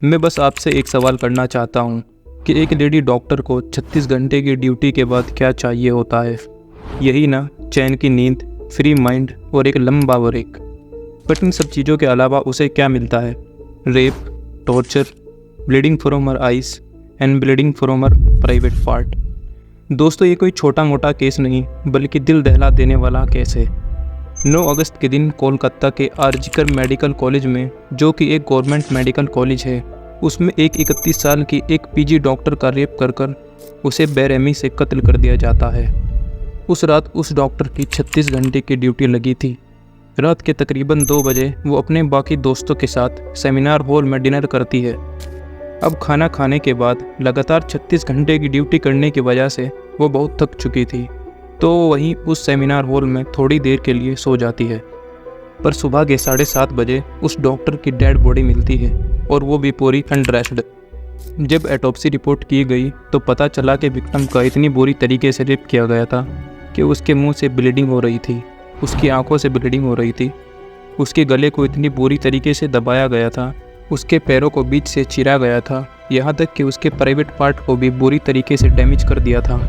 मैं बस आपसे एक सवाल करना चाहता हूँ कि एक लेडी डॉक्टर को 36 घंटे की ड्यूटी के बाद क्या चाहिए होता है। यही ना, चैन की नींद, फ्री माइंड और एक लंबा ब्रेक। बट इन सब चीज़ों के अलावा उसे क्या मिलता है? Rape, torture, bleeding from her eyes and bleeding from her private part. दोस्तों, ये कोई छोटा मोटा केस नहीं बल्कि दिल दहला देने वाला केस है। 9 अगस्त के दिन कोलकाता के आरजिकर मेडिकल कॉलेज में, जो कि एक गवर्नमेंट मेडिकल कॉलेज है, उसमें एक 31 साल की एक पीजी डॉक्टर का रेप कर उसे बेरहमी से कत्ल कर दिया जाता है। उस रात उस डॉक्टर की 36 घंटे की ड्यूटी लगी थी। रात के तकरीबन 2 बजे वो अपने बाकी दोस्तों के साथ सेमिनार हॉल में डिनर करती है। अब खाना खाने के बाद लगातार 36 घंटे की ड्यूटी करने की वजह से वो बहुत थक चुकी थी, तो वहीं उस सेमिनार हॉल में थोड़ी देर के लिए सो जाती है। पर सुबह के 7:30 बजे उस डॉक्टर की डेड बॉडी मिलती है, और वो भी पूरी अनड्रेस्ड। जब ऑटोप्सी रिपोर्ट की गई तो पता चला कि विक्टिम का इतनी बुरी तरीके से रेप किया गया था कि उसके मुंह से ब्लीडिंग हो रही थी, उसकी आंखों से ब्लीडिंग हो रही थी, उसके गले को इतनी बुरी तरीके से दबाया गया था, उसके पैरों को बीच से चीरा गया था, यहाँ तक कि उसके प्राइवेट पार्ट को भी बुरी तरीके से डैमेज कर दिया था।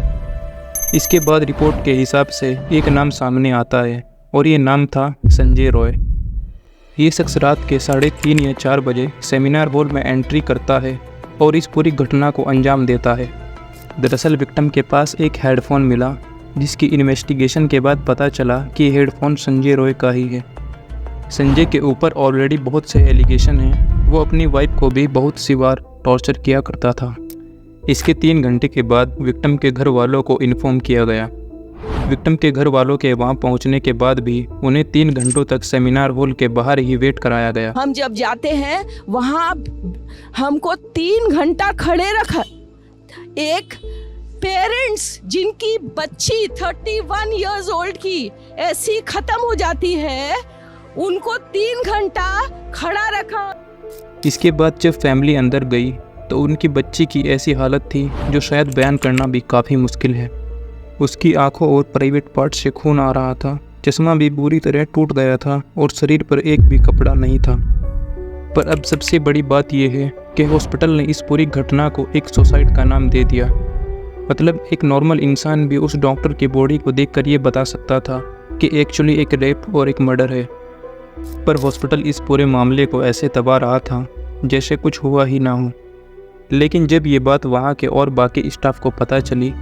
इसके बाद रिपोर्ट के हिसाब से एक नाम सामने आता है, और ये नाम था संजय रॉय। ये शख्स रात के 3:30 या 4 बजे सेमिनार हॉल में एंट्री करता है और इस पूरी घटना को अंजाम देता है। दरअसल विक्टिम के पास एक हेडफोन मिला, जिसकी इन्वेस्टिगेशन के बाद पता चला कि हेडफोन संजय रॉय का ही है। संजय के ऊपर ऑलरेडी बहुत से एलिगेशन हैं। वो अपनी वाइफ को भी बहुत सी बार टॉर्चर किया करता था। इसके 3 घंटे के बाद विक्टिम के घर वालों को इन्फॉर्म किया गया। विक्टिम के घर वालों के वहां पहुंचने के बाद भी उन्हें 3 घंटों तक सेमिनार हॉल के बाहर ही वेट कराया गया। हम जब जाते हैं वहां हमको 3 घंटा खड़े रखा। एक पेरेंट्स जिनकी बच्ची 31 इयर्स ओल्ड की ऐसी खत्म हो जाती है, उनको 3 घंटा खड़ा रखा। इसके बाद जब फैमिली अंदर गई तो उनकी बच्ची की ऐसी हालत थी जो शायद बयान करना भी काफ़ी मुश्किल है। उसकी आंखों और प्राइवेट पार्ट से खून आ रहा था, चश्मा भी बुरी तरह टूट गया था और शरीर पर एक भी कपड़ा नहीं था। पर अब सबसे बड़ी बात यह है कि हॉस्पिटल ने इस पूरी घटना को एक सुसाइड का नाम दे दिया। मतलब एक नॉर्मल इंसान भी उस डॉक्टर की बॉडी को देखकर ये बता सकता था कि एक्चुअली एक रेप और एक मर्डर है। पर हॉस्पिटल इस पूरे मामले को ऐसे दबा रहा था जैसे कुछ हुआ ही ना हो। लेकिन जब ये बात वहाँ के और बाकी स्टाफ को पता चली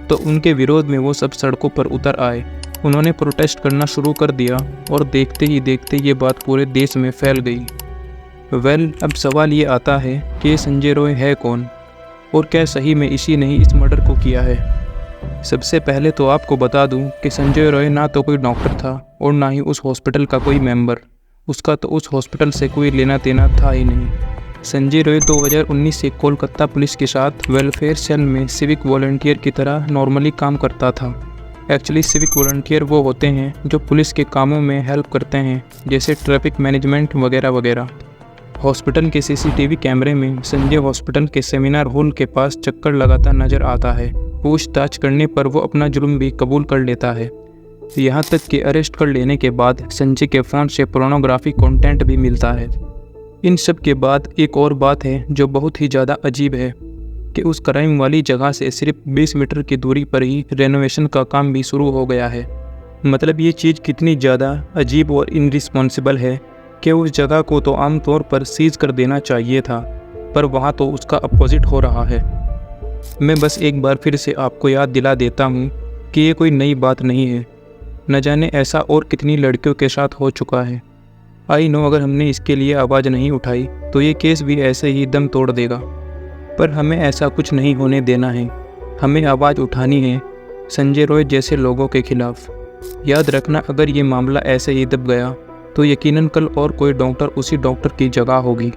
तो उनके विरोध में वो सब सड़कों पर उतर आए। उन्होंने प्रोटेस्ट करना शुरू कर दिया और देखते ही देखते ये बात पूरे देश में फैल गई। अब सवाल ये आता है कि ये संजय रॉय है कौन, और क्या सही में इसी ने ही इस मर्डर को किया है? सबसे पहले तो आपको बता दूं कि संजय रॉय ना तो कोई डॉक्टर था और ना ही उस हॉस्पिटल का कोई मेंबर। उसका तो उस हॉस्पिटल से कोई लेना देना था ही नहीं। संजय रॉय 2019 से कोलकाता पुलिस के साथ वेलफेयर सेल में सिविक वॉलंटियर की तरह नॉर्मली काम करता था। एक्चुअली सिविक वॉलंटियर वो होते हैं जो पुलिस के कामों में हेल्प करते हैं, जैसे ट्रैफिक मैनेजमेंट वगैरह वगैरह। हॉस्पिटल के सीसीटीवी कैमरे में संजय हॉस्पिटल के सेमिनार हॉल के पास चक्कर लगाता नजर आता है। पूछताछ करने पर वो अपना जुर्म भी कबूल कर लेता है। यहाँ तक कि अरेस्ट कर लेने के बाद संजय के फ़ोन से पोर्नोग्राफी कंटेंट भी मिलता है। इन सब के बाद एक और बात है जो बहुत ही ज़्यादा अजीब है कि उस क्राइम वाली जगह से सिर्फ 20 मीटर की दूरी पर ही रेनोवेशन का काम भी शुरू हो गया है। मतलब ये चीज़ कितनी ज़्यादा अजीब और इनरिस्पॉन्सिबल है कि उस जगह को तो आमतौर पर सीज कर देना चाहिए था, पर वहाँ तो उसका अपोजिट हो रहा है। मैं बस एक बार फिर से आपको याद दिला देता हूँ कि ये कोई नई बात नहीं है। न जाने ऐसा और कितनी लड़कियों के साथ हो चुका है। आई नो अगर हमने इसके लिए आवाज़ नहीं उठाई तो ये केस भी ऐसे ही दम तोड़ देगा, पर हमें ऐसा कुछ नहीं होने देना है। हमें आवाज़ उठानी है संजय रॉय जैसे लोगों के खिलाफ। याद रखना, अगर ये मामला ऐसे ही दब गया तो यकीनन कल और कोई डॉक्टर उसी डॉक्टर की जगह होगी।